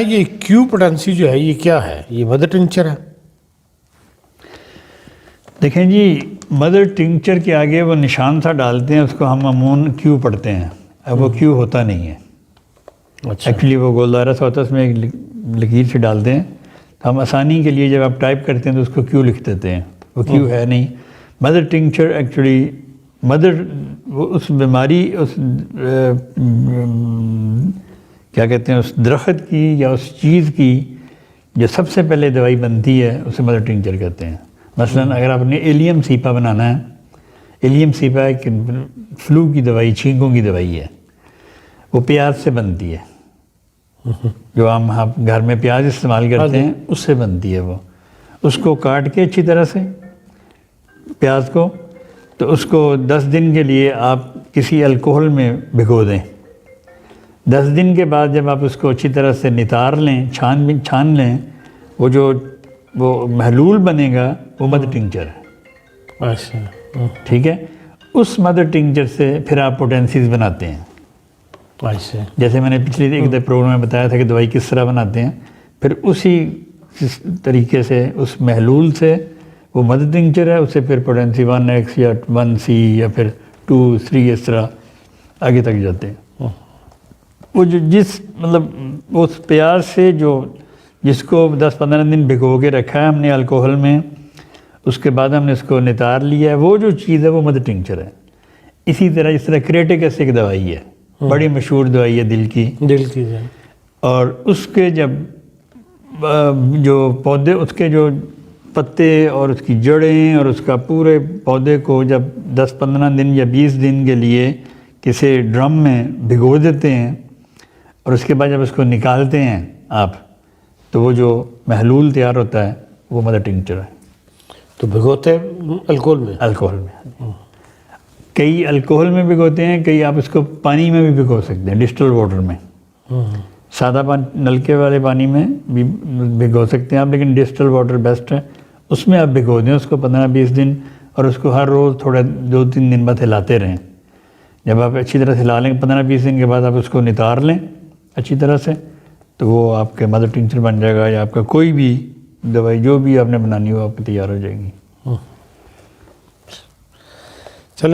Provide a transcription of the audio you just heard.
یہ کیو پوٹینسی جو ہے یہ کیا ہے؟ یہ مدر ٹنکچر ہے؟ دیکھیں جی، مدر ٹنکچر کے آگے وہ نشان سا ڈالتے ہیں، اس کو ہم عموماً کیو پڑھتے ہیں. اب وہ کیو ہوتا نہیں ہے. اچھا، ایکچولی وہ گولدارا سا ہوتا ہے، اس میں ایک لکیر سے ڈالتے ہیں. تو ہم آسانی کے لیے جب آپ ٹائپ کرتے ہیں تو اس کو کیو لکھ دیتے ہیں. وہ کیو ہے نہیں. مدر ٹنکچر ایکچولی مدر اس بیماری، اس کیا کہتے ہیں، اس درخت کی یا اس چیز کی جو سب سے پہلے دوائی بنتی ہے اسے مدر ٹنکچر کہتے ہیں. مثلاً اگر آپ نے ایلیم سیپا بنانا ہے، ایلیم سیپا ایک فلو کی دوائی، چھینکوں کی دوائی ہے. وہ پیاز سے بنتی ہے، جو ہم گھر میں پیاز استعمال کرتے ہیں اس سے بنتی ہے. وہ اس کو کاٹ کے اچھی طرح سے پیاز کو، تو اس کو 10 دن کے لیے آپ کسی الکوہل میں بھگو دیں. 10 دن کے بعد جب آپ اس کو اچھی طرح سے نتار لیں، چھان لیں، وہ محلول بنے گا، وہ مدر ٹنکچر ہے. اچھا، ٹھیک ہے. اس مدر ٹنکچر سے پھر آپ پوٹینسیز بناتے ہیں. اچھا، جیسے میں نے پچھلی ایک پروگرام میں بتایا تھا کہ دوائی کس طرح بناتے ہیں. پھر اسی طریقے سے اس محلول سے وہ مدر ٹنکچر ہے، اس سے پھر پوٹینسی 1X یا 1C یا پھر 2, 3 اس طرح آگے تک جاتے ہیں. وہ جو مطلب اس پیاز سے جس کو 10-15 دن بھگو کے رکھا ہے ہم نے الکوہل میں، اس کے بعد ہم نے اس کو نتار لیا ہے، وہ جو چیز ہے وہ مدر ٹنکچر ہے. اسی طرح جس طرح کریٹک ایسڈ ایک دوائی ہے، بڑی مشہور دوائی ہے دل کی. اور اس کے جو پودے، اس کے جو پتے اور اس کی جڑیں اور اس کا پورے پودے کو جب 10-15 دن یا 20 دن کے لیے کسی ڈرم میں بھگو دیتے ہیں، اور اس کے بعد جب اس کو نکالتے ہیں آپ، تو وہ جو محلول تیار ہوتا ہے وہ مدر ٹنکچر ہے. تو بھگوتے ہیں الکوہل میں؟ الکوہل میں کئی الکوہل میں بھگوتے ہیں، کئی آپ اس کو پانی میں بھی بھگو سکتے ہیں، ڈسٹل واٹر میں. سادہ نلکے والے پانی میں بھی بھگو سکتے ہیں آپ، لیکن ڈسٹل واٹر بیسٹ ہے. اس میں آپ بھگو دیں اس کو 15-20 دن، اور اس کو ہر روز تھوڑا 2-3 دن بعد ہلاتے رہیں. جب آپ اچھی طرح سے ہلا لیں 15-20 دن کے بعد آپ اس کو نتار لیں اچھی طرح سے، تو وہ آپ کے مدر ٹنکچر بن جائے گا، یا آپ کا کوئی بھی دوائی جو بھی آپ نے بنانی ہو آپ کی تیار ہو جائے گی.